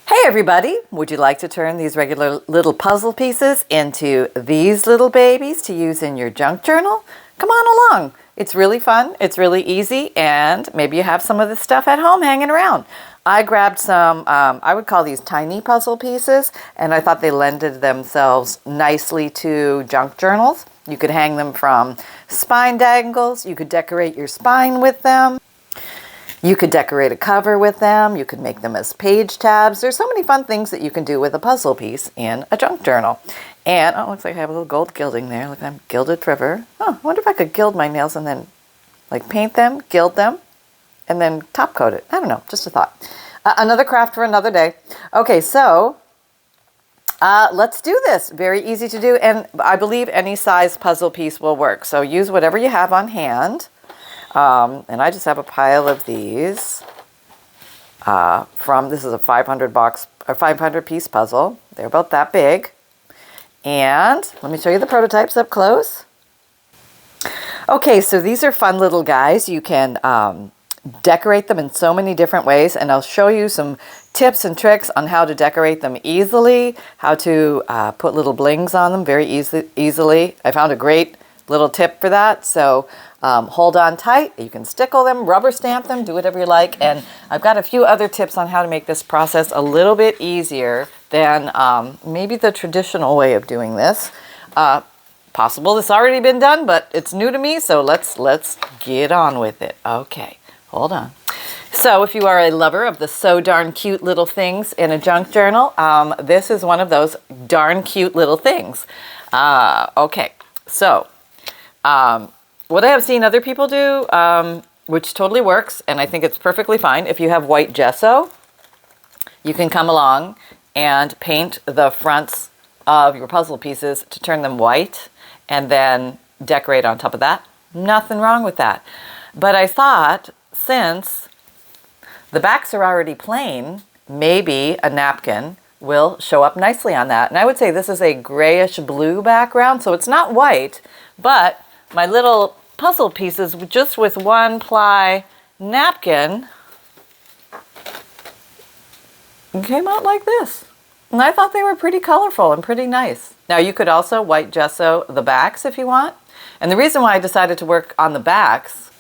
Hey everybody, would you like to turn these regular little puzzle pieces into these little babies to use in your junk journal? Come on along. It's really fun, it's really easy, and maybe you have some of this stuff at home hanging around. I grabbed some, I would call these tiny puzzle pieces, and I thought they lended themselves nicely to junk journals. You could hang them from spine dangles, you could decorate your spine with them. You could decorate a cover with them. You could make them as page tabs. There's so many fun things that you can do with a puzzle piece in a junk journal. And, oh, looks like I have a little gold gilding there. Look, I'm gilded forever. Oh, I wonder if I could gild my nails and then like paint them, gild them, and then top coat it. I don't know, just a thought. Another craft for another day. Okay, so let's do this. Very easy to do. And I believe any size puzzle piece will work. So use whatever you have on hand. And I just have a pile of these this is a 500 piece puzzle. They're about that big. And let me show you the prototypes up close. Okay, so these are fun little guys. You can decorate them in so many different ways, and I'll show you some tips and tricks on how to decorate them easily, how to put little blings on them very easily. I found a great little tip for that, so hold on tight. You can stickle them, rubber stamp them, do whatever you like, and I've got a few other tips on how to make this process a little bit easier than maybe the traditional way of doing this. Possible this already been done, but it's new to me, so let's get on with it. Okay, hold on. So if you are a lover of the so darn cute little things in a junk journal, this is one of those darn cute little things. Okay, so what I have seen other people do, which totally works, and I think it's perfectly fine, if you have white gesso, you can come along and paint the fronts of your puzzle pieces to turn them white and then decorate on top of that. Nothing wrong with that. But I thought, since the backs are already plain, maybe a napkin will show up nicely on that. And I would say this is a grayish blue background, so it's not white, but my little puzzle pieces, just with one ply napkin, came out like this. And I thought they were pretty colorful and pretty nice. Now you could also white gesso the backs if you want. And the reason why I decided to work on the backs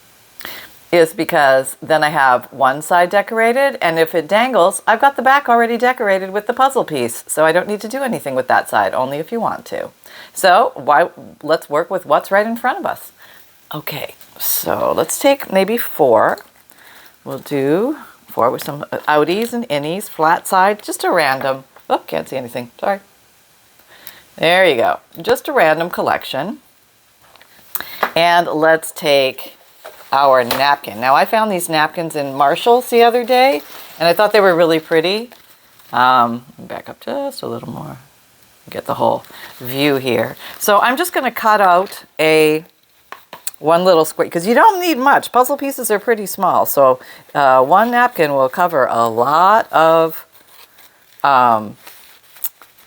is because then I have one side decorated, and if it dangles, I've got the back already decorated with the puzzle piece. So I don't need to do anything with that side, only if you want to. So let's work with what's right in front of us. Okay, so let's take maybe 4. We'll do 4 with some outies and innies, flat side, just a random. Oh, can't see anything, sorry. There you go, just a random collection. And let's take our napkin. Now I found these napkins in Marshall's the other day, and I thought they were really pretty. Back up just a little more. Get the whole view here. So I'm just going to cut out one little square, because you don't need much. Puzzle pieces are pretty small, so one napkin will cover a lot of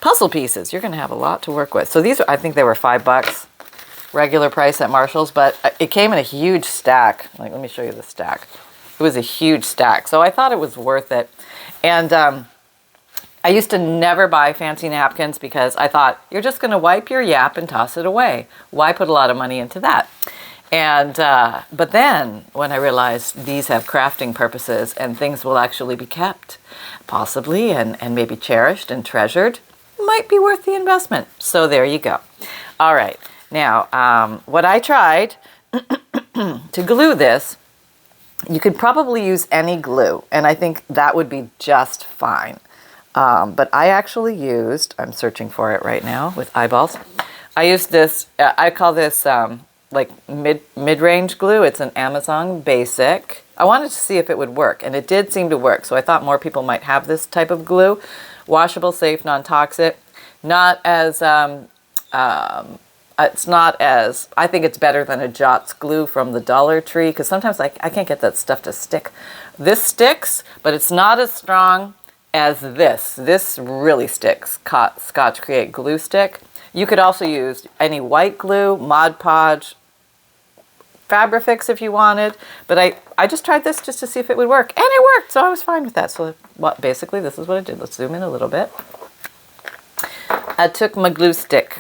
puzzle pieces. You're going to have a lot to work with. So these, I think they were $5, regular price at Marshall's, but it came in a huge stack. Like, let me show you the stack. It was a huge stack, so I thought it was worth it. And I used to never buy fancy napkins because I thought, you're just going to wipe your yap and toss it away. Why put a lot of money into that? And but then when I realized these have crafting purposes and things will actually be kept, possibly, and maybe cherished and treasured, might be worth the investment. So there you go. All right. Now, what I tried to glue this, you could probably use any glue, and I think that would be just fine. But I actually used, I'm searching for it right now with eyeballs. I used this, I call this like mid-range glue. It's an Amazon Basic. I wanted to see if it would work, and it did seem to work. So I thought more people might have this type of glue. Washable, safe, non-toxic. Not as, it's not as, I think it's better than a Jots glue from the Dollar Tree, because sometimes I can't get that stuff to stick. This sticks, but it's not as strong as this. This really sticks, Scotch Create glue stick. You could also use any white glue, Mod Podge, Fabrifix if you wanted, but I just tried this just to see if it would work, and it worked, so I was fine with that. So basically this is what I did. Let's zoom in a little bit. I took my glue stick,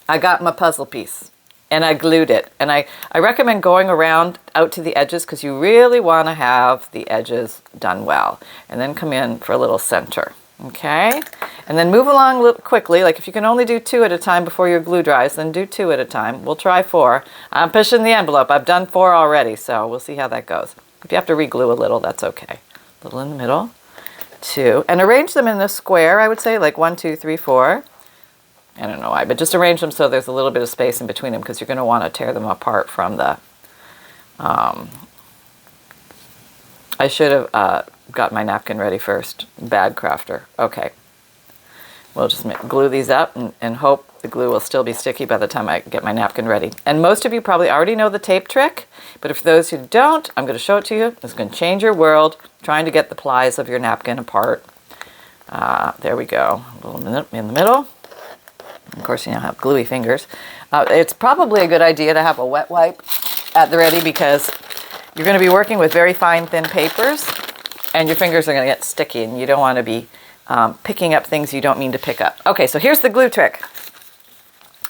I got my puzzle piece, and I glued it. And I recommend going around out to the edges because you really want to have the edges done well. And then come in for a little center, okay? And then move along quickly. Like if you can only do 2 at a time before your glue dries, then do 2 at a time. We'll try 4. I'm pushing the envelope. I've done 4 already, so we'll see how that goes. If you have to re-glue a little, that's okay. A little in the middle, 2. And arrange them in a square, I would say, like 1, 2, 3, 4. I don't know why, but just arrange them so there's a little bit of space in between them because you're going to want to tear them apart from the... I should have got my napkin ready first. Bad crafter. Okay. We'll just glue these up and hope the glue will still be sticky by the time I get my napkin ready. And most of you probably already know the tape trick, but for those who don't, I'm going to show it to you. It's going to change your world, trying to get the plies of your napkin apart. There we go. A little in the middle. Of course, you now have gluey fingers. It's probably a good idea to have a wet wipe at the ready because you're going to be working with very fine, thin papers, and your fingers are going to get sticky, and you don't want to be picking up things you don't mean to pick up. Okay, so here's the glue trick.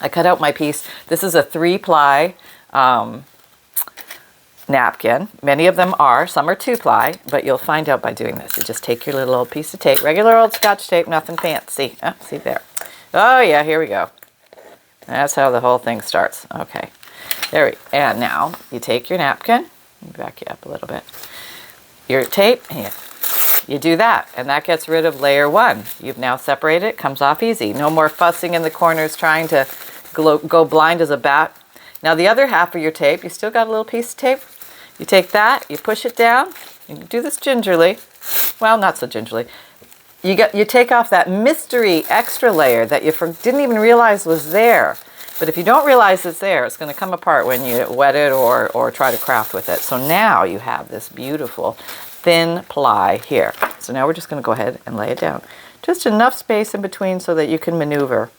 I cut out my piece. This is a 3-ply napkin. Many of them are. Some are 2-ply, but you'll find out by doing this. You just take your little old piece of tape, regular old Scotch tape, nothing fancy. Oh, see there. Oh yeah, here we go. That's how the whole thing starts. Okay, and now you take your napkin. Let me back you up a little bit. Your tape, and you do that, and that gets rid of layer 1. You've now separated it. Comes off easy. No more fussing in the corners trying to go blind as a bat. Now the other half of your tape, you still got a little piece of tape. You take that, you push it down. You can do this gingerly. Well, not so gingerly. You take off that mystery extra layer that you didn't even realize was there. But if you don't realize it's there, it's going to come apart when you wet it or try to craft with it. So now you have this beautiful thin ply here. So now we're just going to go ahead and lay it down. Just enough space in between so that you can maneuver.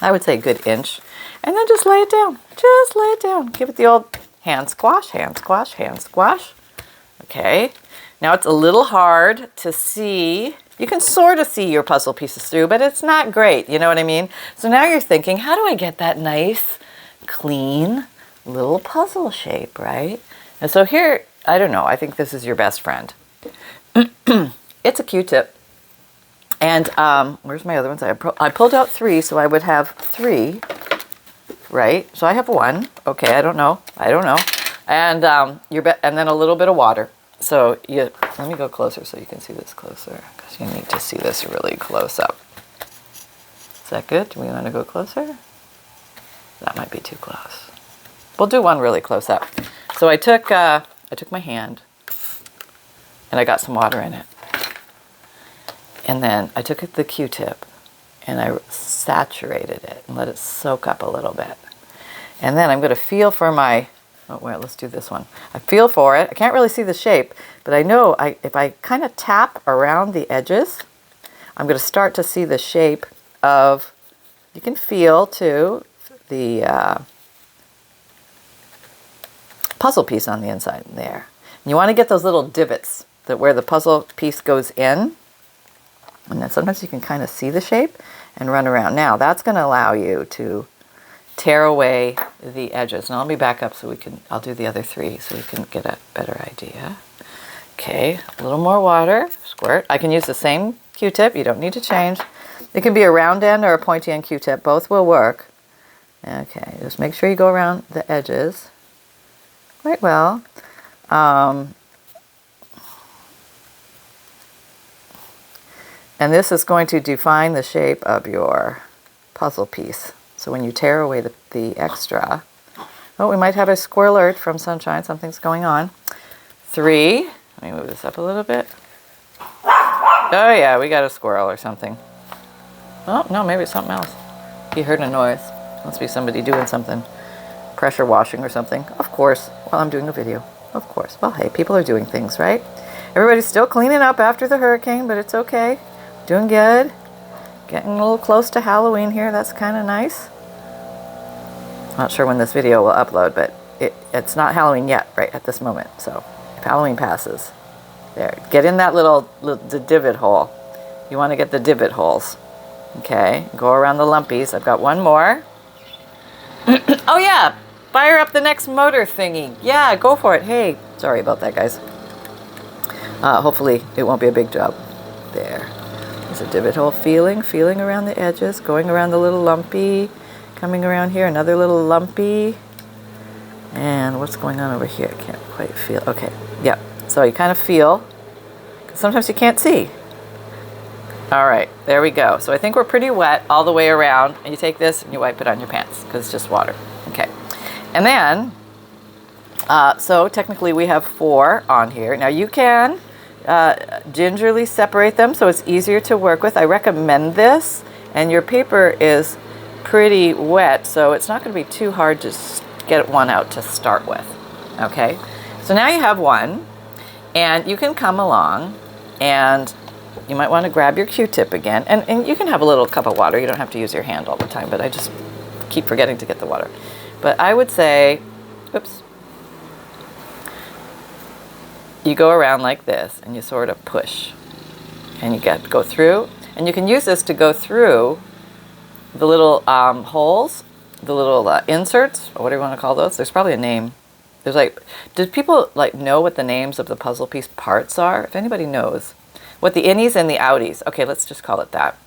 I would say a good inch. And then just lay it down. Just lay it down. Give it the old hand squash, hand squash, hand squash. Okay. Now it's a little hard to see. You can sort of see your puzzle pieces through, but it's not great, you know what I mean? So now you're thinking, how do I get that nice, clean, little puzzle shape, right? And so here, I don't know, I think this is your best friend. It's a Q-tip. And where's my other ones? I pulled out 3, so I would have 3, right? So I have 1. Okay, I don't know. And and then a little bit of water. So let me go closer so you can see this closer, because you need to see this really close up. Is that good? Do we want to go closer? That might be too close. We'll do one really close up. So I took my hand and I got some water in it. And then I took the Q-tip and I saturated it and let it soak up a little bit. And then I'm going to feel for my... Oh, wait, let's do this one. I feel for it. I can't really see the shape, but I know if I kind of tap around the edges, I'm going to start to see the shape of, you can feel too, the puzzle piece on the inside there. And you want to get those little divots where the puzzle piece goes in. And then sometimes you can kind of see the shape and run around. Now, that's going to allow you to tear away the edges. Now let me back up so I'll do the other 3 so we can get a better idea. Okay, a little more water, squirt. I can use the same Q-tip, you don't need to change. It can be a round end or a pointy end Q-tip, both will work. Okay, just make sure you go around the edges quite well. And this is going to define the shape of your puzzle piece. So when you tear away the extra, oh, we might have a squirrel alert from sunshine. Something's going on. 3. Let me move this up a little bit. Oh yeah, we got a squirrel or something. Oh no, maybe it's something else. He heard a noise. Must be somebody doing something. Pressure washing or something. Of course, while I'm doing a video. Of course. Well, hey, people are doing things, right? Everybody's still cleaning up after the hurricane, but it's okay. Doing good. Getting a little close to Halloween here. That's kind of nice. Not sure when this video will upload, but it's not Halloween yet, right at this moment. So if Halloween passes, there, get in that the divot hole. You want to get the divot holes. Okay, go around the lumpies. I've got one more. Oh yeah, fire up the next motor thingy. Yeah, go for it. Hey, sorry about that, guys. Hopefully it won't be a big job. There. There's a divot hole. Feeling around the edges, going around the little lumpy, coming around here, another little lumpy. And what's going on over here? I can't quite feel. Okay, yeah. So you kind of feel, because sometimes you can't see. All right, there we go. So I think we're pretty wet all the way around. And you take this and you wipe it on your pants because it's just water. Okay. And then, so technically we have 4 on here. Now you can gingerly separate them so it's easier to work with. I recommend this. And your paper is pretty wet, so it's not going to be too hard to get one out to start with. Okay. So now you have one. And you can come along and you might want to grab your Q-tip again. And you can have a little cup of water. You don't have to use your hand all the time, but I just keep forgetting to get the water. But I would say, oops, you go around like this and you sort of push. And you go through. And you can use this to go through the little holes, the little inserts, or whatever you want to call those. There's probably a name. There's like, do people like know what the names of the puzzle piece parts are? If anybody knows. What the innies and the outies. Okay, let's just call it that.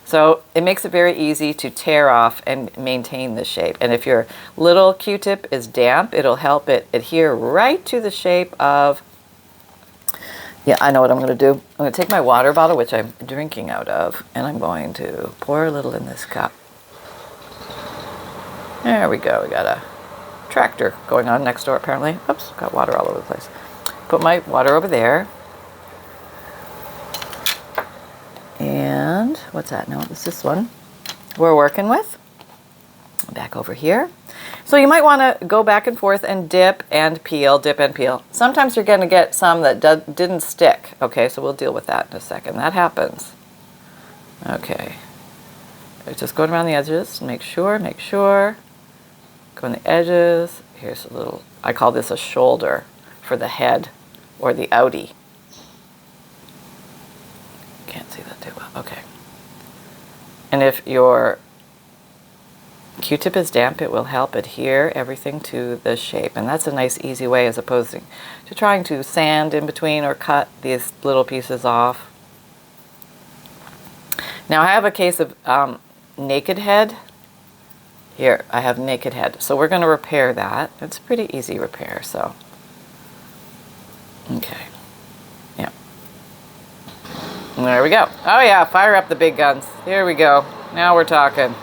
So it makes it very easy to tear off and maintain the shape. And if your little Q-tip is damp, it'll help it adhere right to the shape of, yeah, I know what I'm going to do. I'm going to take my water bottle, which I'm drinking out of, and I'm going to pour a little in this cup. There we go. We got a tractor going on next door, apparently. Oops, got water all over the place. Put my water over there. And what's that? No, it's this one we're working with. Back over here. So you might want to go back and forth and dip and peel, dip and peel. Sometimes you're going to get some that didn't stick. Okay, so we'll deal with that in a second. That happens. Okay. Just going around the edges. Make sure. Go on the edges. Here's a little, I call this a shoulder for the head or the outie. Can't see that too well. Okay. And if your Q-tip is damp, it will help adhere everything to the shape. And that's a nice, easy way as opposed to trying to sand in between or cut these little pieces off. Now I have a case of naked head. Here, I have naked head. So we're going to repair that. It's a pretty easy repair, so. Okay. Yeah. There we go. Oh yeah, fire up the big guns. Here we go. Now we're talking.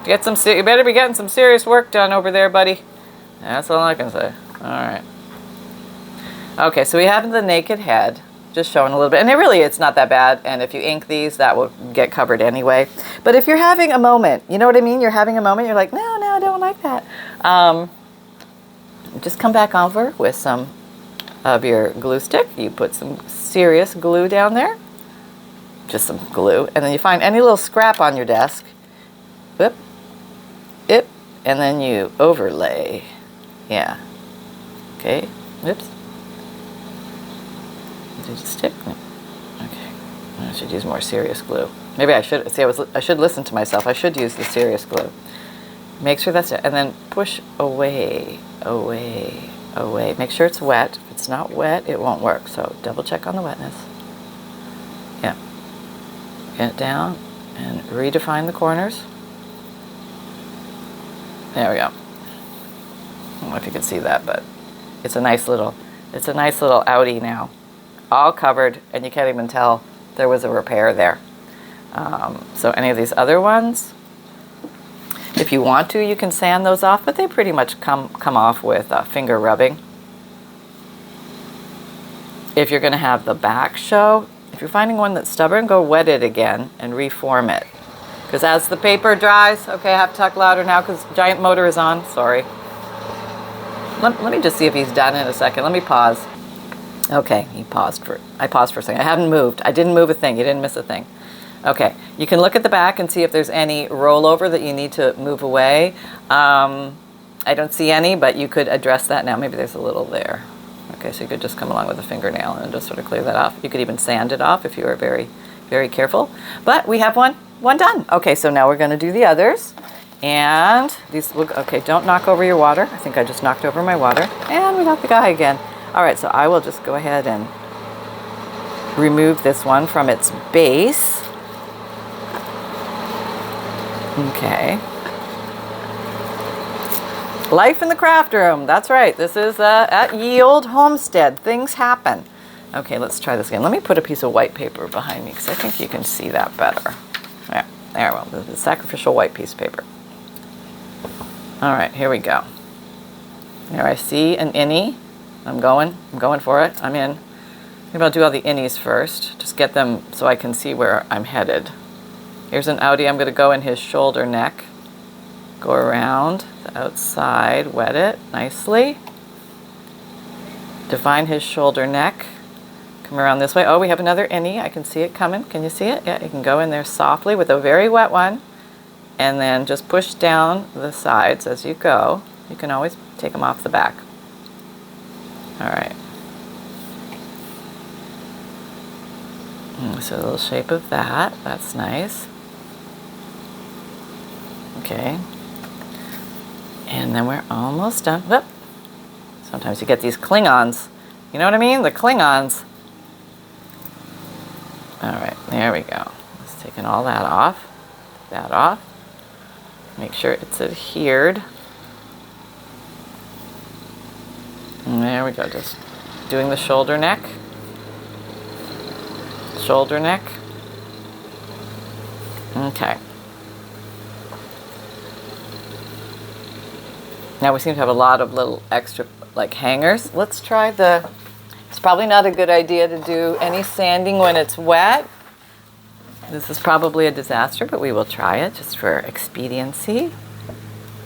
You better be getting some serious work done over there, buddy. That's all I can say. All right. Okay, so we have the naked head, just showing a little bit. And it's not that bad. And if you ink these, that will get covered anyway. But if you're having a moment, you know what I mean? You're having a moment, you're like, no, I don't like that. Just come back over with some of your glue stick. You put some serious glue down there. Just some glue. And then you find any little scrap on your desk. Whoop. Yep. And then you overlay. Yeah. Okay. Whoops. Did it stick? Okay. I should use more serious glue. Maybe I should. See, I should listen to myself. I should use the serious glue. Make sure that's it. And then push away, away, away. Make sure it's wet. If it's not wet, it won't work. So double check on the wetness. Yeah. Get it down and redefine the corners. There we go. I don't know if you can see that, but it's a nice little outie now. All covered, and you can't even tell there was a repair there. So any of these other ones, if you want to, you can sand those off, but they pretty much come off with finger rubbing. If you're going to have the back show, if you're finding one that's stubborn, go wet it again and reform it. Because as the paper dries, okay, I have to talk louder now because giant motor is on. Sorry. Let me just see if he's done in a second. Let me pause. Okay, I paused for a second. I haven't moved. I didn't move a thing. You didn't miss a thing. Okay, you can look at the back and see if there's any rollover that you need to move away. I don't see any, but you could address that now. Maybe there's a little there. Okay, so you could just come along with a fingernail and just sort of clear that off. You could even sand it off if you were very, very careful. But we have one done. Okay, so now we're going to do the others. And these look, okay, don't knock over your water. I think I just knocked over my water. And we got the guy again. All right, so I will just go ahead and remove this one from its base. Okay. Life in the craft room. That's right. This is at Ye Old Homestead. Things happen. Okay, let's try this again. Let me put a piece of white paper behind me because I think you can see that better. Yeah, there we go. The sacrificial white piece of paper. All right, here we go. There I see an innie. I'm going for it. I'm in. Maybe I'll do all the innies first. Just get them so I can see where I'm headed. Here's an outie. I'm going to go in his shoulder neck. Go around the outside, wet it nicely. Define his shoulder neck. Come around this way. Oh, we have another innie. I can see it coming. Can you see it? Yeah, you can go in there softly with a very wet one. And then just push down the sides as you go. You can always take them off the back. All right. So a little shape of that. That's nice. Okay. And then we're almost done. Whoop. Sometimes you get these Klingons. You know what I mean? The Klingons. All right, there we go. Just taking all that off. That off. Make sure it's adhered. And there we go. Just doing the shoulder neck. Shoulder neck. Okay. Now we seem to have a lot of little extra like hangers. Let's try the, it's probably not a good idea to do any sanding when it's wet. This is probably a disaster, but we will try it just for expediency.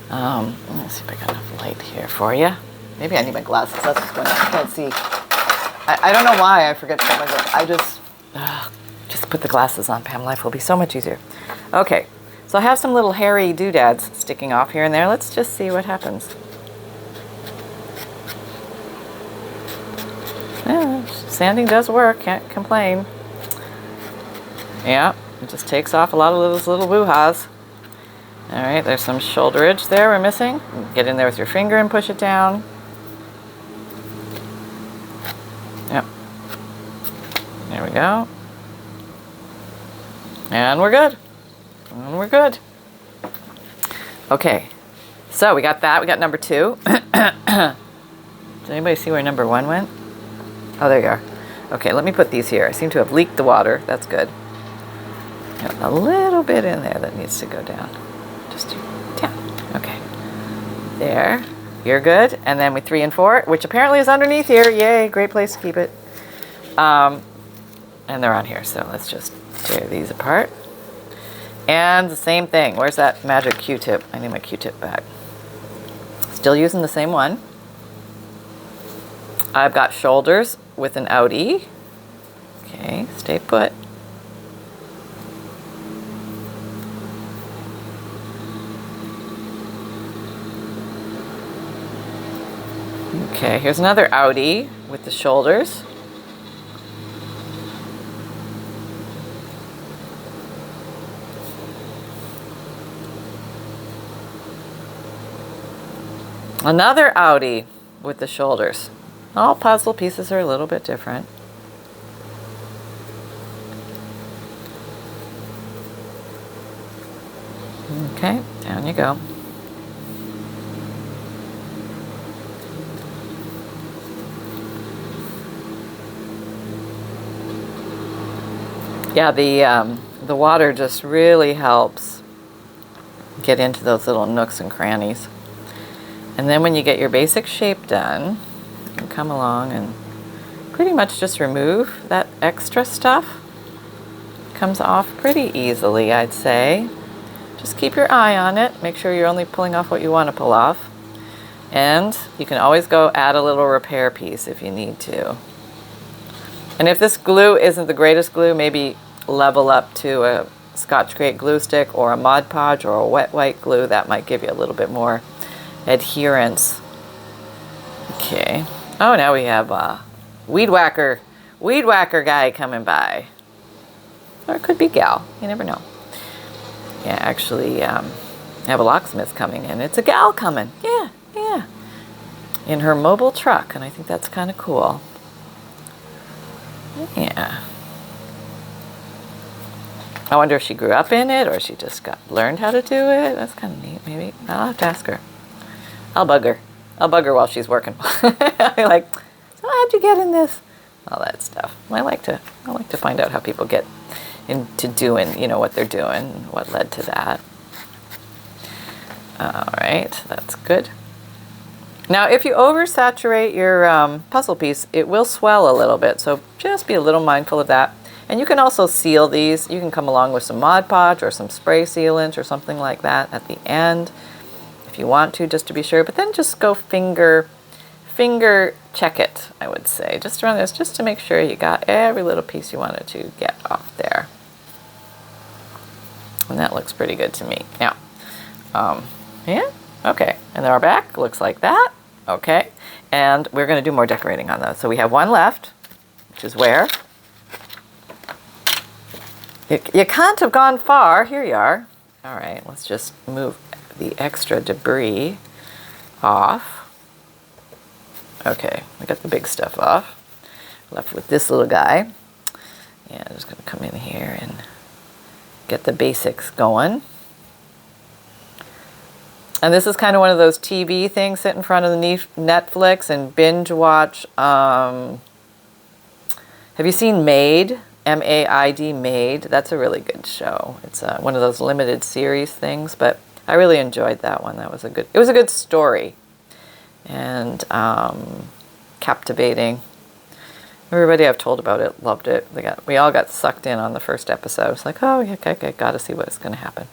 Let's see if I got enough light here for you. Maybe I need my glasses. That's what's going on. I can't see. I don't know why I forget to put my glasses. I just put the glasses on, Pam. Life will be so much easier. Okay. So I have some little hairy doodads sticking off here and there. Let's just see what happens. Yeah, sanding does work, can't complain. Yeah, it just takes off a lot of those little woo-has. All right, there's some shoulderage there we're missing. Get in there with your finger and push it down. Yep. There we go. And we're good. And we're good. Okay, so we got that. We got number 2. Does anybody see where number 1 went? Oh, there you are. Okay, let me put these here. I seem to have leaked the water. That's good. Got a little bit in there that needs to go down. Just down. Okay. There. You're good. And then with 3 and 4, which apparently is underneath here. Yay, great place to keep it. And they're on here, so let's just tear these apart. And the same thing. Where's that magic Q-tip? I need my Q-tip back. Still using the same one. I've got shoulders with an outie. Okay, stay put. Okay, here's another outie with the shoulders. Another outie with the shoulders. All puzzle pieces are a little bit different. Okay, down you go. Yeah, the water just really helps get into those little nooks and crannies. And then when you get your basic shape done, you can come along and pretty much just remove that extra stuff. It comes off pretty easily, I'd say. Just keep your eye on it. Make sure you're only pulling off what you want to pull off. And you can always go add a little repair piece if you need to. And if this glue isn't the greatest glue, maybe level up to a Scotch Crate glue stick or a Mod Podge or a wet white glue. That might give you a little bit more adherence. Okay. Oh, now we have weed whacker guy coming by. Or it could be gal. You never know. Yeah, actually, I have a locksmith coming in. It's a gal coming. Yeah, yeah. In her mobile truck, and I think that's kind of cool. Yeah. I wonder if she grew up in it or she just learned how to do it. That's kind of neat, maybe. I'll have to ask her. I'll bug her. I'll bug her while she's working. I'll be like, so how'd you get in this? All that stuff. I like to find out how people get into doing, you know, what they're doing, what led to that. All right, that's good. Now, if you oversaturate your puzzle piece, it will swell a little bit, so just be a little mindful of that. And you can also seal these. You can come along with some Mod Podge or some spray sealant or something like that at the end if you want to, just to be sure. But then just go finger check it, I would say, just around this, just to make sure you got every little piece you wanted to get off there. And that looks pretty good to me. Now, yeah, okay. And then our back looks like that. Okay. And we're going to do more decorating on those. So we have one left, which is where you can't have gone far. Here you are. All right, let's just move the extra debris off. Okay, we got the big stuff off. Left with this little guy. Yeah, I'm just going to come in here and get the basics going. And this is kind of one of those TV things, sit in front of the Netflix and binge watch. Have you seen Made? M-A-I-D, Made. That's a really good show. It's one of those limited series things, but I really enjoyed that one. It was a good story and captivating. Everybody I've told about it loved it. We all got sucked in on the first episode. It's like, oh, yeah, okay, got to see what's going to happen.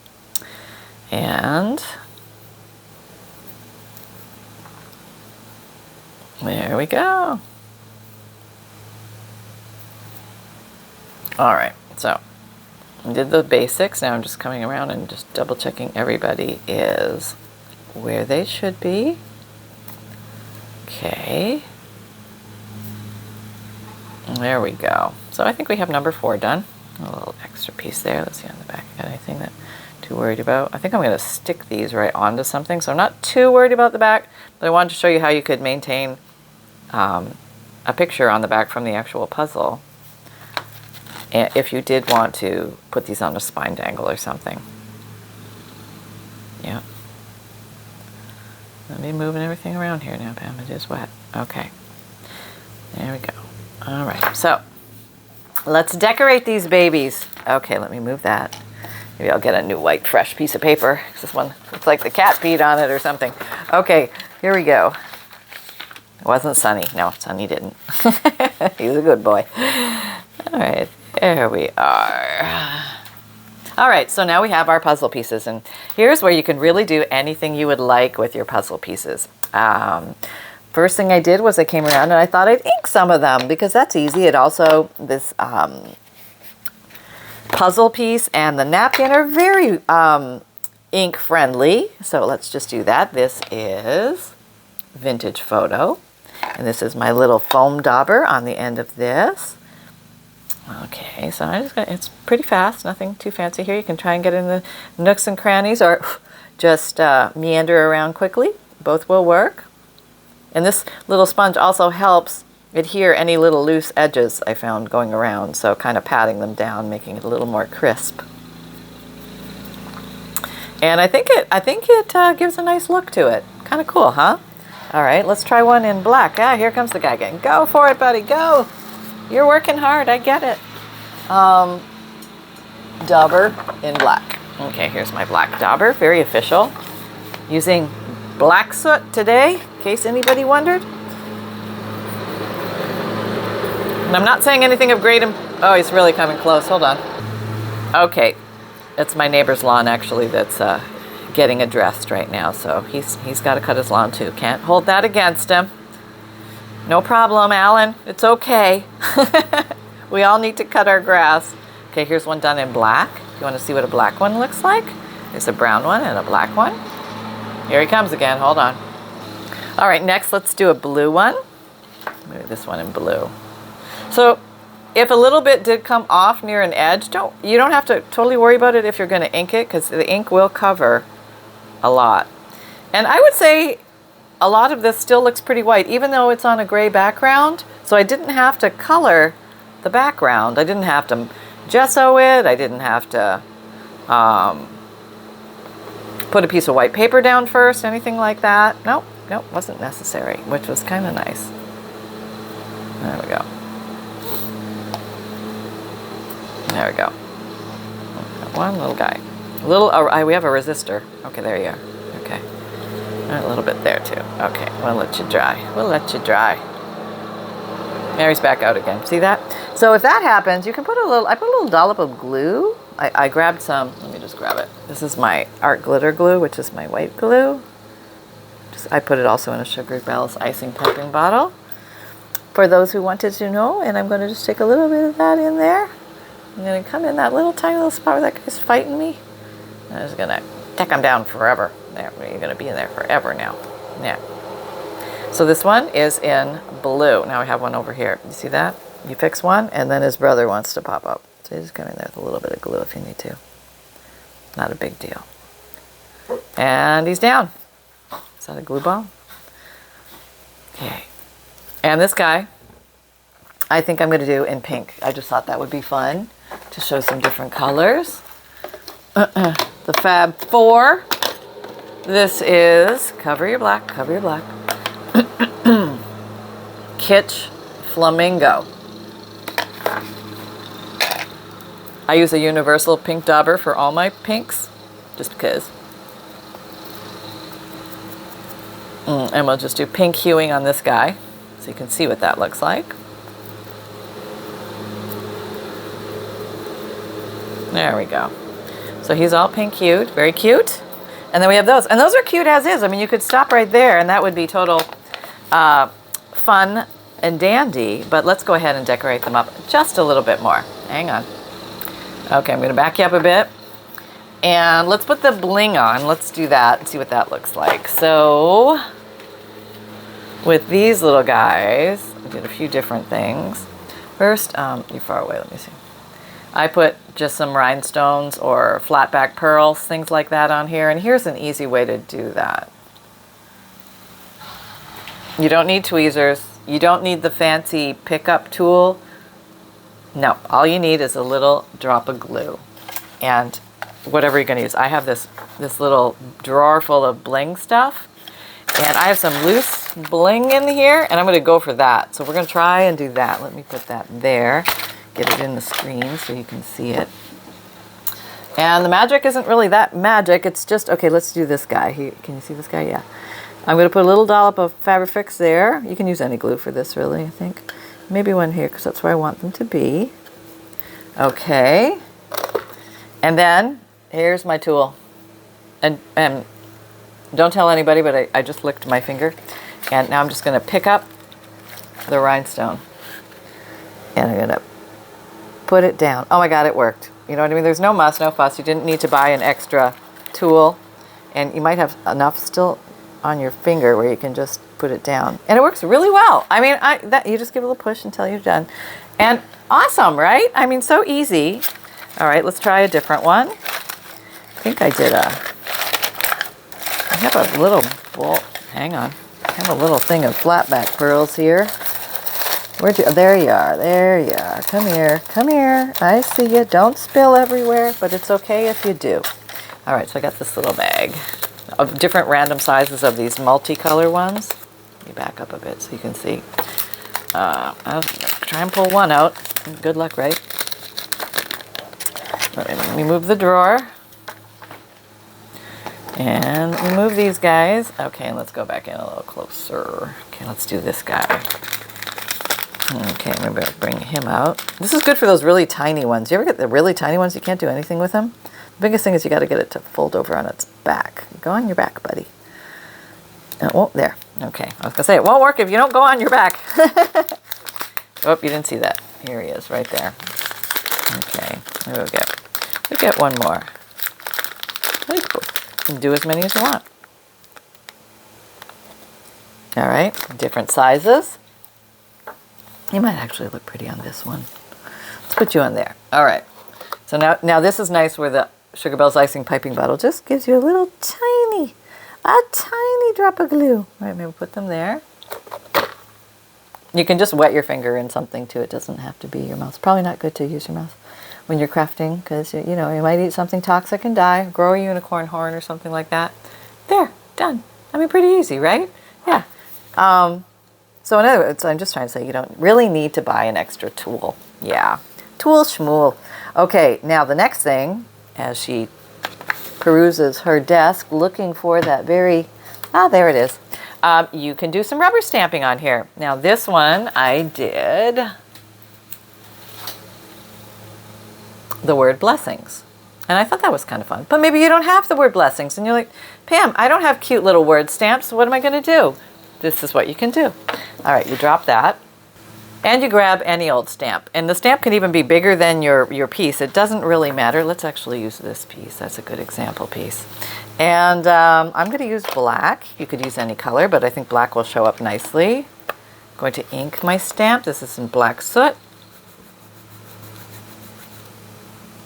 And there we go. All right, so I did the basics. Now I'm just coming around and just double checking everybody is where they should be. Okay. There we go. So I think we have number 4 done. A little extra piece there. Let's see on the back. Got anything that I'm too worried about? I think I'm going to stick these right onto something. So I'm not too worried about the back, but I wanted to show you how you could maintain a picture on the back from the actual puzzle. And if you did want to put these on a spine dangle or something. Yeah. Let me moving everything around here now, Pam. It is wet. Okay. There we go. All right. So let's decorate these babies. Okay, let me move that. Maybe I'll get a new white, fresh piece of paper. This one looks like the cat peed on it or something. Okay, here we go. It wasn't Sunny. No, Sunny didn't. He's a good boy. All right. There we are. All right, so now we have our puzzle pieces, and here's where you can really do anything you would like with your puzzle pieces. First thing I did was I came around and I thought I'd ink some of them because that's easy. It also, this puzzle piece and the napkin are very ink friendly, so let's just do that. This is Vintage Photo, and this is my little foam dauber on the end of this. Okay, so I'm just gonna, it's pretty fast, nothing too fancy here. You can try and get in the nooks and crannies or just meander around quickly. Both will work. And this little sponge also helps adhere any little loose edges I found going around, so kind of patting them down, making it a little more crisp. And I think it gives a nice look to it. Kind of cool, huh? All right, let's try one in black. Ah, here comes the guy again. Go for it, buddy, go! You're working hard, I get it. Dauber in black. Okay, here's my black dauber, very official. Using black soot today, in case anybody wondered. And I'm not saying anything of great, oh, he's really coming close, hold on. Okay, it's my neighbor's lawn actually that's getting addressed right now, so he's got to cut his lawn too. Can't hold that against him. No problem, Alan. It's okay. We all need to cut our grass. Okay, here's one done in black. You want to see what a black one looks like? There's a brown one and a black one. Here he comes again. Hold on. All right, next let's do a blue one. Maybe this one in blue. So if a little bit did come off near an edge, you don't have to totally worry about it if you're going to ink it, because the ink will cover a lot. And I would say a lot of this still looks pretty white, even though it's on a gray background. So I didn't have to color the background. I didn't have to gesso it. I didn't have to put a piece of white paper down first, anything like that. Nope, wasn't necessary, which was kind of nice. There we go. There we go. One little guy. We have a resistor. Okay, there you are. Okay. A little bit there too. Okay, we'll let you dry. We'll let you dry. Mary's back out again. See that? So if that happens, you can put I put a little dollop of glue. I grabbed some, let me just grab it. This is my art glitter glue, which is my white glue. I put it also in a Sugar Bells icing piping bottle, for those who wanted to know. And I'm going to just take a little bit of that in there. I'm going to come in that little tiny little spot where that guy's fighting me. I'm just going to take him down forever. There, you're going to be in there forever now. Yeah. So this one is in blue. Now I have one over here. You see that? You fix one, and then his brother wants to pop up. So you just come in there with a little bit of glue if you need to. Not a big deal. And he's down. Is that a glue ball? Okay. And this guy, I think I'm going to do in pink. I just thought that would be fun to show some different colors. The Fab 4. This is Cover Your Black, Cover Your Black. Kitsch Flamingo. I use a universal pink dauber for all my pinks, just because. And we'll just do pink hueing on this guy, so you can see what that looks like. There we go. So he's all pink hued, very cute. And then we have those, and those are cute as is. I mean, you could stop right there, and that would be total fun and dandy. But let's go ahead and decorate them up just a little bit more. Hang on. Okay, I'm going to back you up a bit. And let's put the bling on. Let's do that and see what that looks like. So with these little guys, I did a few different things. First, you're far away, let me see. I put just some rhinestones or flat back pearls, things like that on here. And here's an easy way to do that. You don't need tweezers. You don't need the fancy pickup tool. No, all you need is a little drop of glue and whatever you're going to use. I have this little drawer full of bling stuff, and I have some loose bling in here, and I'm going to go for that. So we're going to try and do that. Let me put that there, get it in the screen so you can see it. And the magic isn't really that magic. It's just, okay, let's do this guy. Can you see this guy? Yeah. I'm going to put a little dollop of Fabrifix there. You can use any glue for this, really, I think. Maybe one here, because that's where I want them to be. Okay. And then, here's my tool. And don't tell anybody, but I just licked my finger. And now I'm just going to pick up the rhinestone. And I'm going to put it down. Oh my God, it worked. You know what I mean? There's no muss, no fuss. You didn't need to buy an extra tool. And you might have enough still on your finger where you can just put it down. And it works really well. I mean, you just give it a little push until you're done. And awesome, right? I mean, so easy. All right, let's try a different one. I think I have a little bowl. Hang on. I have a little thing of flatback pearls here. There you are. There you are. Come here. Come here. I see you. Don't spill everywhere, but it's okay if you do. All right, so I got this little bag of different random sizes of these multicolor ones. Let me back up a bit so you can see. I'll try and pull one out. Good luck, right? Let me move the drawer. And we move these guys. Okay, and let's go back in a little closer. Okay, let's do this guy. Okay, maybe I'll bring him out. This is good for those really tiny ones. You ever get the really tiny ones? You can't do anything with them. The biggest thing is you got to get it to fold over on its back. Go on your back, buddy. Oh, there. Okay, I was going to say, it won't work if you don't go on your back. Oh, you didn't see that. Here he is, right there. Okay, we'll get one more. You can do as many as you want. All right, different sizes. You might actually look pretty on this one. Let's put you on there. All right. So now this is nice where the Sugar Bells icing piping bottle just gives you a little tiny drop of glue. All right, maybe put them there. You can just wet your finger in something too. It doesn't have to be your mouth. It's probably not good to use your mouth when you're crafting because, you know, you might eat something toxic and die. Grow a unicorn horn or something like that. There, done. I mean, pretty easy, right? Yeah. So in other words, I'm just trying to say you don't really need to buy an extra tool. Yeah. Tool schmool. Okay, now the next thing, as she peruses her desk looking for that very, there it is. You can do some rubber stamping on here. Now this one I did the word blessings. And I thought that was kind of fun. But maybe you don't have the word blessings and you're like, Pam, I don't have cute little word stamps. So what am I going to do? This is what you can do. All right, you drop that. And you grab any old stamp. And the stamp can even be bigger than your piece. It doesn't really matter. Let's actually use this piece. That's a good example piece. And I'm going to use black. You could use any color, but I think black will show up nicely. I'm going to ink my stamp. This is in black soot.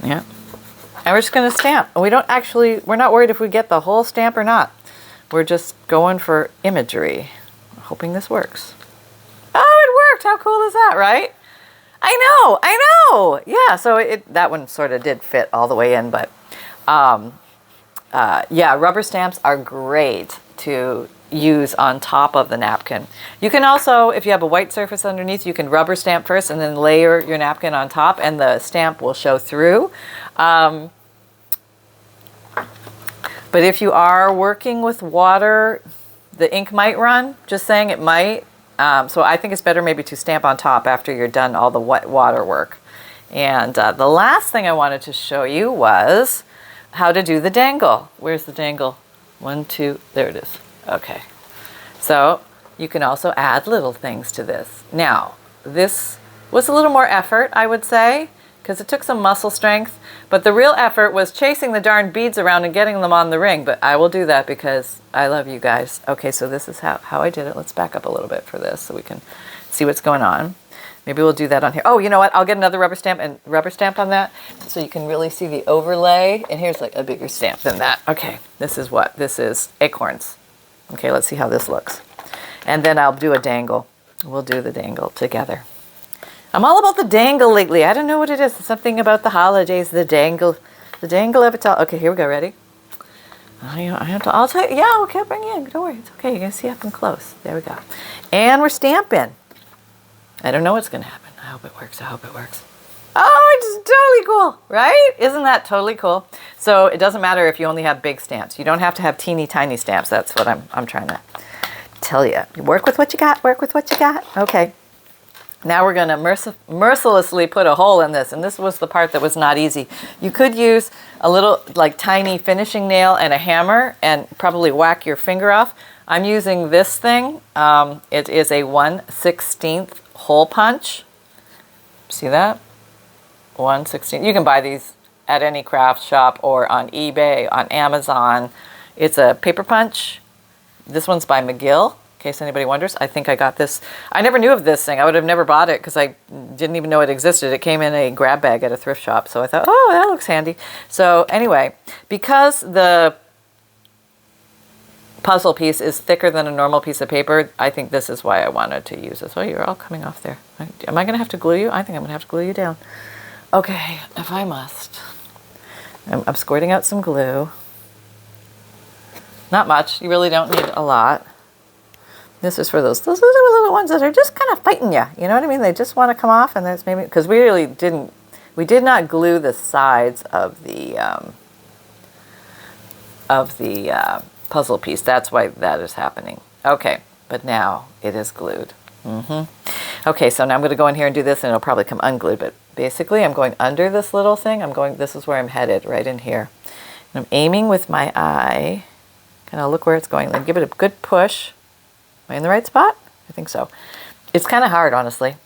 Yeah. And we're just going to stamp. We're not worried if we get the whole stamp or not. We're just going for imagery. Hoping this works. Oh, it worked. How cool is that, right? I know. Yeah, so that one sort of did fit all the way in, but yeah, rubber stamps are great to use on top of the napkin. You can also, if you have a white surface underneath, you can rubber stamp first and then layer your napkin on top and the stamp will show through. But if you are working with water, the ink might run, just saying it might. So I think it's better maybe to stamp on top after you're done all the wet water work. And the last thing I wanted to show you was how to do the dangle. Where's the dangle? 1, 2, there it is. Okay. So you can also add little things to this. Now, this was a little more effort, I would say, because it took some muscle strength, but the real effort was chasing the darn beads around and getting them on the ring, but I will do that because I love you guys. Okay, so this is how I did it. Let's back up a little bit for this so we can see what's going on. Maybe we'll do that on here. Oh, you know what? I'll get another rubber stamp and rubber stamp on that so you can really see the overlay. And here's like a bigger stamp than that. Okay, this is what? This is acorns. Okay, let's see how this looks. And then I'll do a dangle. We'll do the dangle together. I'm all about the dangle lately. I don't know what it is. It's something about the holidays, the dangle of it all. Okay, here we go. Ready? I'll tell you. Yeah, okay, I'll bring you in. Don't worry. It's okay. You're going to see up and close. There we go. And we're stamping. I don't know what's going to happen. I hope it works. Oh, it's totally cool, right? Isn't that totally cool? So it doesn't matter if you only have big stamps. You don't have to have teeny tiny stamps. That's what I'm trying to tell you. Work with what you got. Work with what you got. Okay. Now we're going to mercilessly put a hole in this. And this was the part that was not easy. You could use a little like tiny finishing nail and a hammer and probably whack your finger off. I'm using this thing. It is a 1/16 hole punch. See that? 1/16. You can buy these at any craft shop or on eBay, on Amazon. It's a paper punch. This one's by McGill. In case anybody wonders, I think I got this. I never knew of this thing. I would have never bought it because I didn't even know it existed. It came in a grab bag at a thrift shop. So I thought, oh, that looks handy. So anyway, because the puzzle piece is thicker than a normal piece of paper, I think this is why I wanted to use this. Oh, you're all coming off there. Am I going to have to glue you? I think I'm going to have to glue you down. Okay, if I must. I'm squirting out some glue. Not much. You really don't need a lot. This is for those little ones that are just kind of fighting you. You know what I mean? They just want to come off, and that's maybe because we did not glue the sides of the puzzle piece. That's why that is happening. Okay, but now it is glued. Okay, so now I'm going to go in here and do this, and it'll probably come unglued. But basically, I'm going under this little thing. This is where I'm headed, right in here. And I'm aiming with my eye. Kind of look where it's going. Then give it a good push. Am I in the right spot? I think so. It's kind of hard, honestly.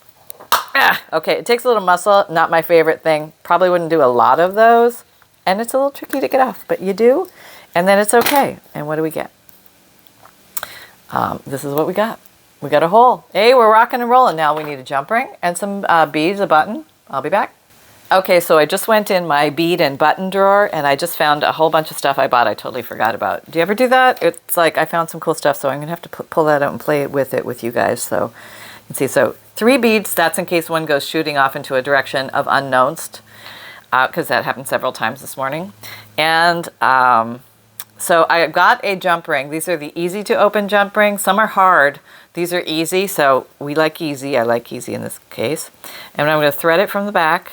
Okay, it takes a little muscle. Not my favorite thing. Probably wouldn't do a lot of those. And it's a little tricky to get off, but you do. And then it's okay. And what do we get? this is what we got. We got a hole. Hey, we're rocking and rolling. Now we need a jump ring and some beads, a button. I'll be back. Okay, so I just went in my bead and button drawer and I just found a whole bunch of stuff I bought I totally forgot about. Do you ever do that? It's like I found some cool stuff, so I'm going to have to pull that out and play with it with you guys so you can see. So 3 beads, that's in case one goes shooting off into a direction of unknowns, because that happened several times this morning. And so I got a jump ring. These are the easy to open jump rings. Some are hard. These are easy, so we like easy. I like easy in this case. And I'm going to thread it from the back.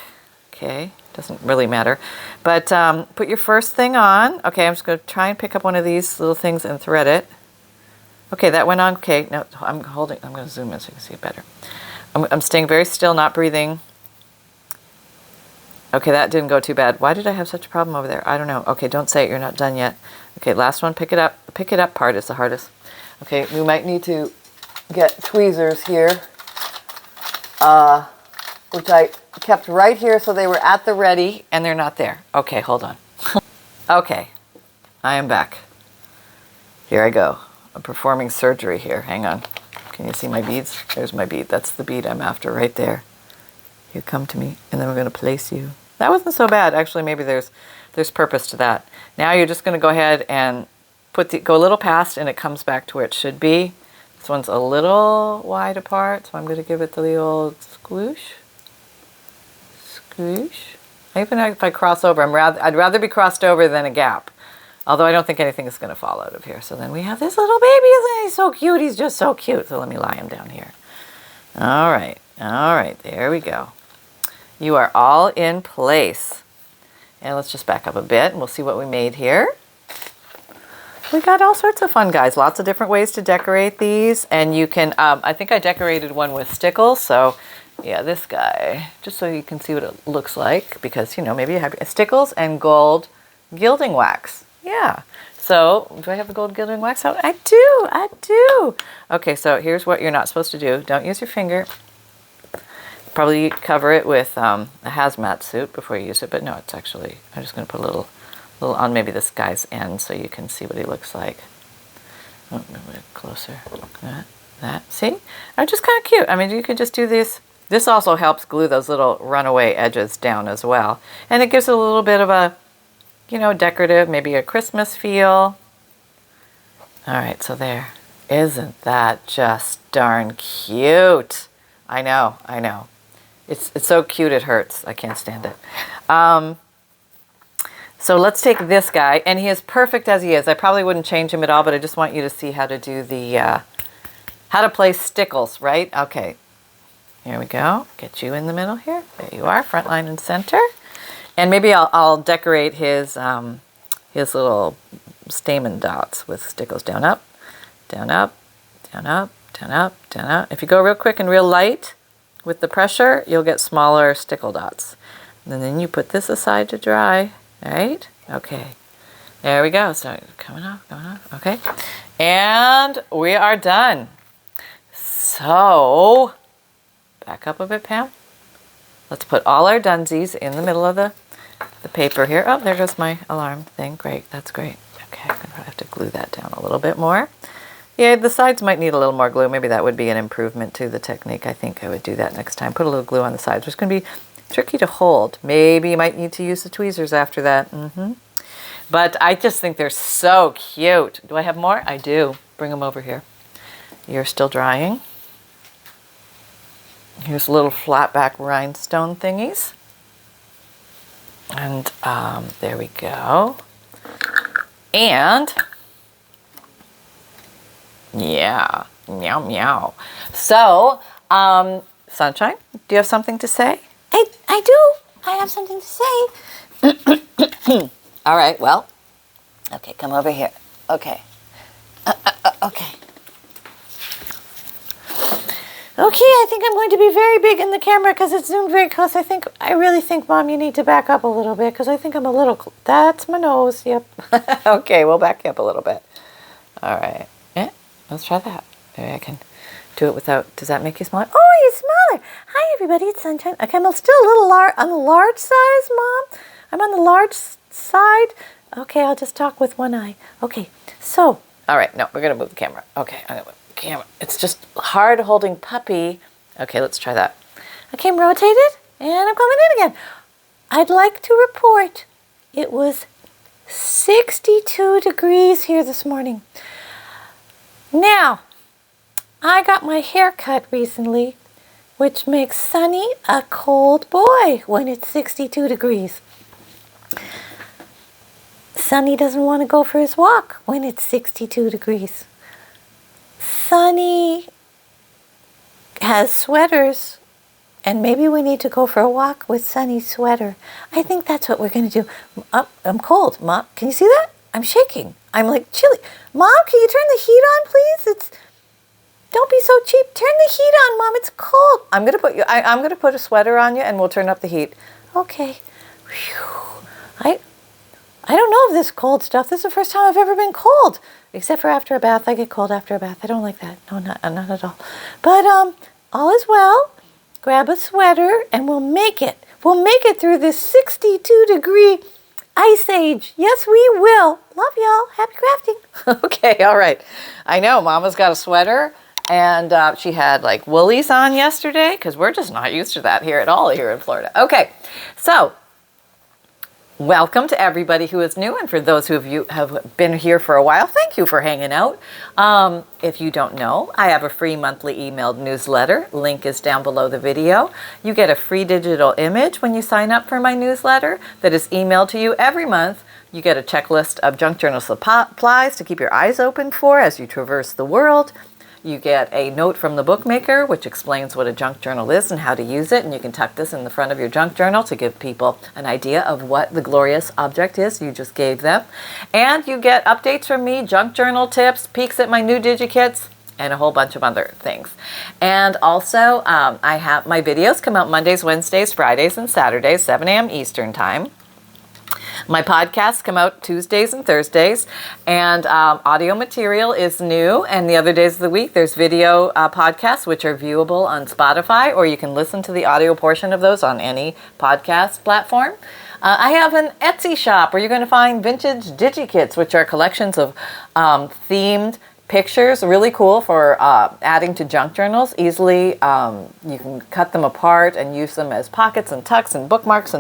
Okay, doesn't really matter. But put your first thing on. Okay, I'm just going to try and pick up one of these little things and thread it. Okay, that went on. Okay, no, I'm going to zoom in so you can see it better. I'm staying very still, not breathing. Okay, that didn't go too bad. Why did I have such a problem over there? I don't know. Okay, don't say it. You're not done yet. Okay, last one. Pick it up. Pick it up part is the hardest. Okay, we might need to get tweezers here, which I kept right here so they were at the ready, and they're not there. Okay, hold on. Okay, I am back. Here I go. I'm performing surgery here. Hang on. Can you see my beads? There's my bead. That's the bead I'm after right there. You come to me, and then we're going to place you. That wasn't so bad. Actually, maybe there's purpose to that. Now you're just going to go ahead and go a little past, and it comes back to where it should be. This one's a little wide apart, so I'm going to give it the old squoosh. Squoosh. Even if I cross over, I'd rather be crossed over than a gap. Although I don't think anything is going to fall out of here. So then we have this little baby. Isn't he so cute? He's just so cute. So let me lie him down here. All right. All right. There we go. You are all in place. And let's just back up a bit and we'll see what we made here. We got all sorts of fun, guys. Lots of different ways to decorate these. And you can, I think I decorated one with stickles. So yeah, this guy, just so you can see what it looks like. Because, you know, maybe you have stickles and gold gilding wax. Yeah. So, do I have the gold gilding wax out? I do. I do. Okay, so here's what you're not supposed to do. Don't use your finger. Probably cover it with a hazmat suit before you use it. But no, it's actually, I'm just going to put a little on maybe this guy's end so you can see what he looks like. Oh, a little bit closer. That. See? I'm just kind of cute. I mean, you could just do this. This also helps glue those little runaway edges down as well. And it gives it a little bit of a, you know, decorative, maybe a Christmas feel. All right, so there. Isn't that just darn cute? I know, I know. It's so cute it hurts. I can't stand it. So let's take this guy, and he is perfect as he is. I probably wouldn't change him at all, but I just want you to see how to do the, how to place stickles, right? Okay, here we go. Get you in the middle here. There you are, front line and center. And maybe I'll decorate his little stamen dots with stickles down up, down up, down up, down up, down up. If you go real quick and real light with the pressure, you'll get smaller stickle dots. And then you put this aside to dry, right? Okay, there we go. So coming off, okay. And we are done. So, back up a bit, Pam. Let's put all our dunsies in the middle of the paper here. Oh, there goes my alarm thing. Great, that's great. Okay, I'm gonna have to glue that down a little bit more. Yeah, the sides might need a little more glue. Maybe that would be an improvement to the technique. I think I would do that next time. Put a little glue on the sides. It's gonna be tricky to hold. Maybe you might need to use the tweezers after that. But I just think they're so cute. Do I have more? I do. Bring them over here. You're still drying. Here's little flat back rhinestone thingies. And there we go. And yeah, meow meow. So, Sunshine, do you have something to say? I do. I have something to say. All right, well, okay, come over here. Okay. Okay. Okay, I think I'm going to be very big in the camera because it's zoomed very close. I really think, Mom, you need to back up a little bit because I think I'm a little, that's my nose, yep. Okay, we'll back you up a little bit. All right. Yeah, let's try that. Maybe I can do it without, does that make you smaller? Oh, you're smaller. Hi, everybody, it's Sunshine. Okay, I'm still a little on the large size, Mom. I'm on the large side. Okay, I'll just talk with one eye. Okay, so All right, no, we're going to move the camera. Okay, I'm going to move the camera. It's just hard holding puppy. Okay, let's try that. Okay, I'm rotated, and I'm coming in again. I'd like to report it was 62 degrees here this morning. Now, I got my hair cut recently, which makes Sonny a cold boy when it's 62 degrees. Sonny doesn't want to go for his walk when it's 62 degrees. Sonny has sweaters, and maybe we need to go for a walk with Sonny's sweater. I think that's what we're going to do. I'm cold. Mom, can you see that? I'm shaking. I'm like chilly. Mom, can you turn the heat on, please? Don't be so cheap. Turn the heat on, Mom. It's cold. I'm going to put a sweater on you, and we'll turn up the heat. Okay. Whew. I don't know of this cold stuff. This is the first time I've ever been cold. Except for after a bath. I get cold after a bath. I don't like that. No, not at all. But all is well. Grab a sweater and we'll make it. We'll make it through this 62-degree ice age. Yes, we will. Love y'all. Happy crafting. Okay, all right. I know Mama's got a sweater, and she had like woolies on yesterday because we're just not used to that here at all here in Florida. Okay, so welcome to everybody who is new, and for those who have been here for a while, thank you for hanging out. If you don't know, I have a free monthly emailed newsletter. Link is down below the video. You get a free digital image when you sign up for my newsletter that is emailed to you every month. You get a checklist of junk journal supplies to keep your eyes open for as you traverse the world. You get a note from the bookmaker, which explains what a junk journal is and how to use it. And you can tuck this in the front of your junk journal to give people an idea of what the glorious object is you just gave them. And you get updates from me, junk journal tips, peeks at my new Digikits, and a whole bunch of other things. And also, I have my videos come out Mondays, Wednesdays, Fridays, and Saturdays, 7 a.m. Eastern Time. My podcasts come out Tuesdays and Thursdays, and audio material is new. And the other days of the week, there's video podcasts, which are viewable on Spotify, or you can listen to the audio portion of those on any podcast platform. I have an Etsy shop where you're going to find vintage Digikits, which are collections of themed pictures, really cool for adding to junk journals easily. You can cut them apart and use them as pockets and tucks and bookmarks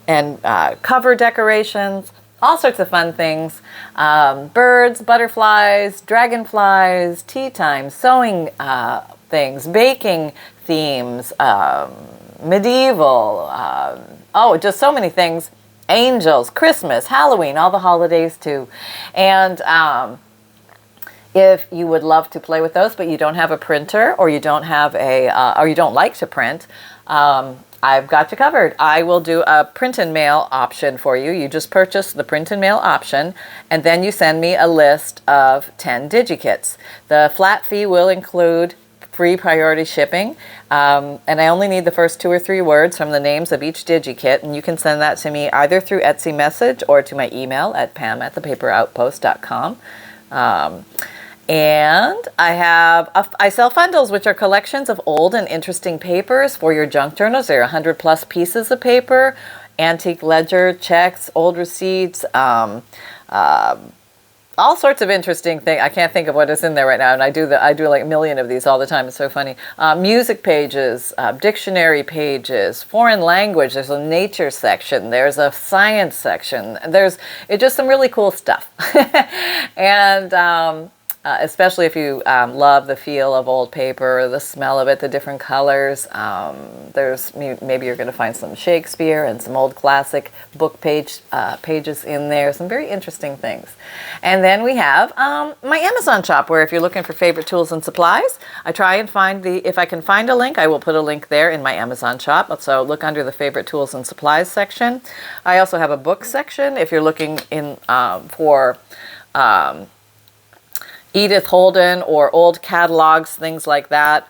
and cover decorations, all sorts of fun things. Birds, butterflies, dragonflies, tea time, sewing things, baking themes, medieval, just so many things. Angels, Christmas, Halloween, all the holidays too. And if you would love to play with those, but you don't have a printer, or you don't have or you don't like to print, I've got you covered. I will do a print and mail option for you. You just purchase the print and mail option, and then you send me a list of 10 Digikits. The flat fee will include free priority shipping, and I only need the first 2 or 3 words from the names of each Digikit, and you can send that to me either through Etsy message or to my email at pam@thepaperoutpost.com. And I sell FUNDLEs, which are collections of old and interesting papers for your junk journals. There are 100 plus pieces of paper, antique ledger, checks, old receipts, all sorts of interesting things. I can't think of what is in there right now, and I do like a million of these all the time. It's so funny. Music pages, dictionary pages, foreign language. There's a nature section. There's a science section. It's just some really cool stuff. And especially if you love the feel of old paper, the smell of it, the different colors. Maybe you're going to find some Shakespeare and some old classic book pages in there. Some very interesting things. And then we have my Amazon shop, where if you're looking for favorite tools and supplies, I try and if I can find a link, I will put a link there in my Amazon shop. So look under the favorite tools and supplies section. I also have a book section if you're looking for Edith Holden or old catalogs, things like that.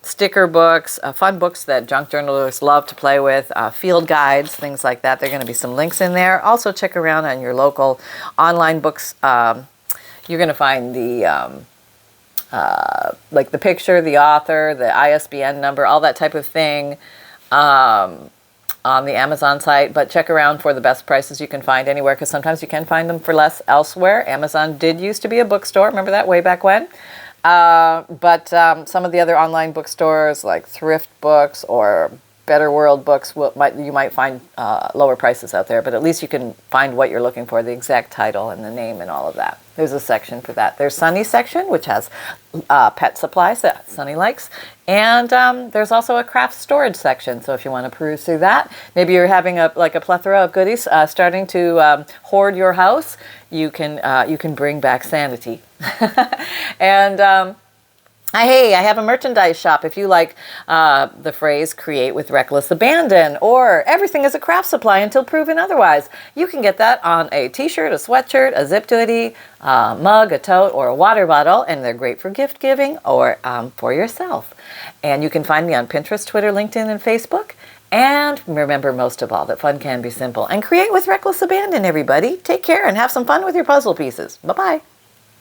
Sticker books, fun books that junk journalists love to play with, field guides, things like that. There are going to be some links in there. Also check around on your local online books. You're going to find the like the picture, the author, the ISBN number, all that type of thing. on the Amazon site, but check around for the best prices you can find anywhere, because sometimes you can find them for less elsewhere. Amazon did used to be a bookstore. Remember that way back when? But some of the other online bookstores like Thrift Books or Better World Books, you might find lower prices out there, but at least you can find what you're looking for, the exact title and the name and all of that. There's a section for that. There's Sunny's section, which has pet supplies that Sunny likes. And there's also a craft storage section. So if you want to peruse through that, maybe you're having a plethora of goodies starting to hoard your house, you can bring back sanity. And hey, I have a merchandise shop. If you like the phrase create with reckless abandon, or everything is a craft supply until proven otherwise, you can get that on a t-shirt, a sweatshirt, a zipped hoodie, a mug, a tote, or a water bottle, and they're great for gift giving or for yourself. And you can find me on Pinterest, Twitter, LinkedIn, and Facebook. And remember, most of all, that fun can be simple. And create with reckless abandon, everybody. Take care and have some fun with your puzzle pieces. Bye-bye.